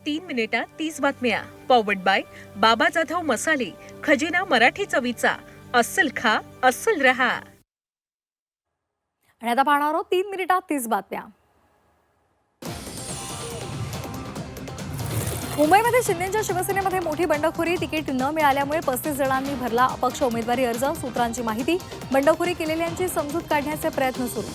3 मिनिटात 30 बातम्या. Powered by बाबा जाधव मसाले, खजिना मराठी चवीचा. अस्सल खा, अस्सल रहा. आणि आता पाहणार आहोत 3 मिनिटात 30 बातम्या. मुंबईमध्ये शिंदेच्या शिवसेनेमध्ये मोठी बंडखोरी. तिकीट न मिळाल्यामुळे 35 जणांनी भरला अपक्ष उमेदवारी अर्ज. सूत्रांची माहिती, बंडखोरी केलेल्यांची समजूत काढण्याचे प्रयत्न सुरू.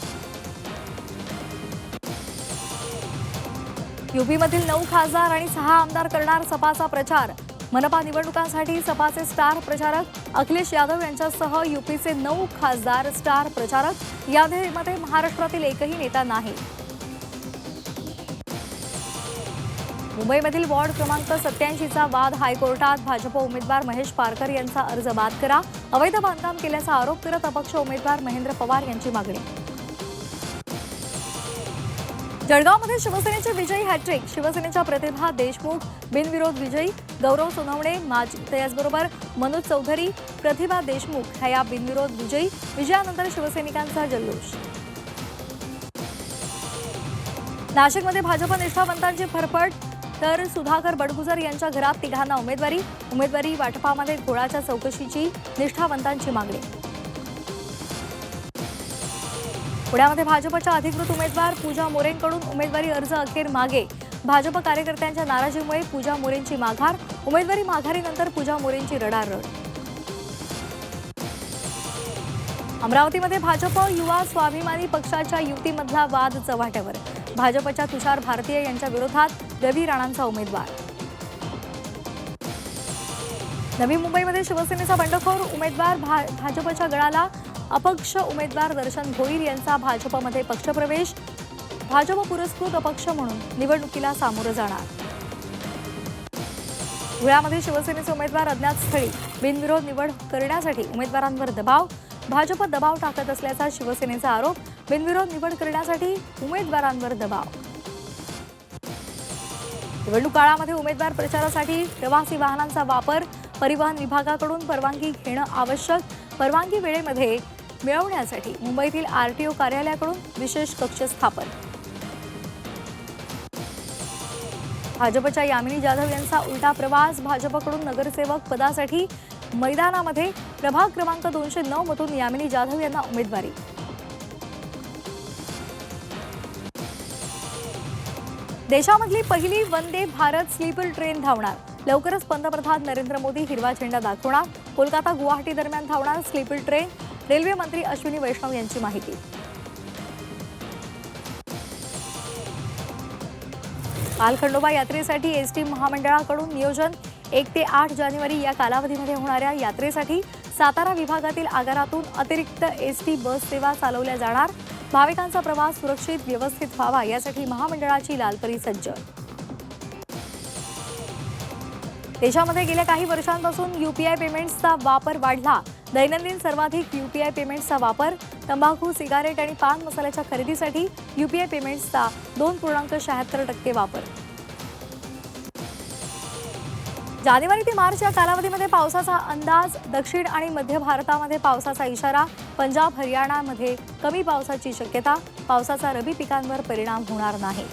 यूपीमधील 9 खासदार आणि 6 आमदार करणार सपाचा प्रचार. मनपा निवडणुकांसाठी सपाचे स्टार प्रचारक अखिलेश यादव यांच्यासह यूपीचे 9 खासदार स्टार प्रचारक. यामध्ये महाराष्ट्रातील एकही नेता नाही. मुंबईमधील वॉर्ड क्रमांक 87चा वाद हायकोर्टात. भाजप उमेदवार महेश पारकर यांचा अर्ज बाद करा. अवैध बांधकाम केल्याचा आरोप करत अपक्ष उमेदवार महेंद्र पवार यांची मागणी. जळगावमध्ये शिवसेनेचे विजयी हॅट्रिक. शिवसेनेच्या प्रतिभा देशमुख बिनविरोध विजयी. गौरव सोनवणे त्याचबरोबर मनोज चौधरी, प्रतिभा देशमुख ह्या बिनविरोध विजयी. विजयानंतर शिवसैनिकांचा जल्लोष. नाशिकमध्ये भाजप निष्ठावंतांची फरफट. तर सुधाकर बडगुजर यांच्या घरात 3घांना उमेदवारी वाटपामध्ये घोळाच्या चौकशीची निष्ठावंतांची मागणी. पुण्यामध्ये भाजपच्या अधिकृत उमेदवार पूजा मोरेंकडून उमेदवारी अर्ज अखेर मागे. भाजप कार्यकर्त्यांच्या नाराजीमुळे पूजा मोरेंची माघार. उमेदवारी माघारीनंतर पूजा मोरेंची रडारड. अमरावतीमध्ये भाजप युवा स्वाभिमानी पक्षाच्या युतीमधला वाद चव्हाट्यावर. भाजपच्या तुषार भारतीय यांच्या विरोधात रवी राणांचा उमेदवार. नवी मुंबईमध्ये शिवसेनेचा बंडखोर उमेदवार भाजपच्या गळाला. अपक्ष उमेदवार दर्शन भोईर यांचा भाजपमध्ये पक्षप्रवेश. भाजप पुरस्कृत अपक्ष म्हणून निवडणुकीला सामोरं जाणार. धुळ्यामध्ये शिवसेनेचे उमेदवार अज्ञात स्थळी. बिनविरोध निवड करण्यासाठी उमेदवारांवर दबाव. भाजप दबाव टाकत असल्याचा शिवसेनेचा आरोप. बिनविरोध निवड करण्यासाठी उमेदवारांवर दबाव. निवडणूक काळामध्ये उमेदवार प्रचारासाठी प्रवासी वाहनांचा वापर. परिवहन विभागाकडून परवानगी घेणं आवश्यक. परवानगी वेळेमध्ये मिळवण्यासाठी मुंबईतील आरटीओ कार्यालयाकडून विशेष कक्ष स्थापन. भाजपच्या यामिनी जाधव यांचा उलटा प्रवास. भाजपकडून नगरसेवक पदासाठी मैदानामध्ये प्रभाग क्रमांक 209 मधून यामिनी जाधव यांना उमेदवारी. देशामधली पहिली वंदे भारत स्लीपर ट्रेन धावणार. लवकरच पंतप्रधान नरेंद्र मोदी हिरवा झेंडा दाखवणार. कोलकाता गुवाहाटी दरम्यान धावणार स्लीपर ट्रेन. रेल्वे मंत्री अश्विनी वैष्णव यांची माहिती. पालखंडोबा यात्रेसाठी एसटी महामंडळाकडून नियोजन. 1 ते 8 जानेवारी या कालावधीमध्ये होणाऱ्या यात्रेसाठी सातारा विभागातील आगारातून अतिरिक्त एसटी बस सेवा चालवल्या जाणार. भाविकांचा प्रवास सुरक्षित व्यवस्थित व्हावा यासाठी महामंडळाची लालपरी सज्ज. देशामध्ये गेल्या काही वर्षांपासून यूपीआय पेमेंट्सचा वापर वाढला. दैनंदिन सर्वाधिक यूपीआय पेमेंट्सचा वापर. तंबाखू, सिगारेट आणि पान मसाल्याच्या खरेदीसाठी यूपीआय पेमेंट्सचा 2.76% वापर. जानेवारी ते मार्च या कालावधीमध्ये पावसाचा अंदाज. दक्षिण आणि मध्य भारतामध्ये पावसाचा इशारा. पंजाब हरियाणामध्ये कमी पावसाची शक्यता. पावसाचा रबी पिकांवर परिणाम होणार नाही.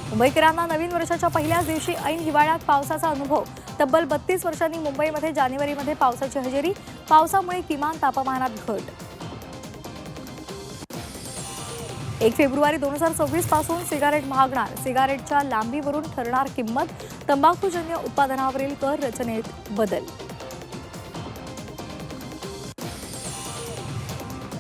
मुंबईकरांना नवीन वर्षाच्या पहिल्याच दिवशी ऐन हिवाळ्यात पावसाचा अनुभव. तब्बल 32 वर्षांनी मुंबईमध्ये जानेवारीमध्ये पावसाची हजेरी. पावसामुळे किमान तापमानात घट. 1 फेब्रुवारी 2026 पासून सिगारेट महागणार. सिगारेटच्या लांबीवरून ठरणार किंमत. तंबाखूजन्य उत्पादनावरील कर रचनेत बदल.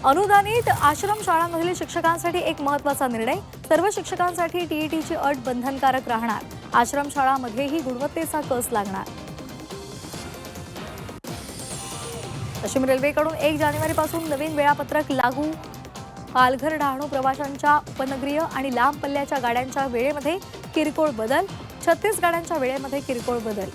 अनुदानित आश्रमशाळांमधील शिक्षकांसाठी एक महत्त्वाचा निर्णय. सर्व शिक्षकांसाठी टीईटीची अट बंधनकारक राहणार. आश्रमशाळांमध्येही गुणवत्तेचा कस लागणार. पश्चिम रेल्वेकडून 1 जानेवारीपासून नवीन वेळापत्रक लागू. पालघर डहाणू प्रवाशांच्या उपनगरीय आणि लांब पल्ल्याच्या गाड्यांच्या वेळेमध्ये किरकोळ बदल. 36 गाड्यांच्या वेळेमध्ये किरकोळ बदल.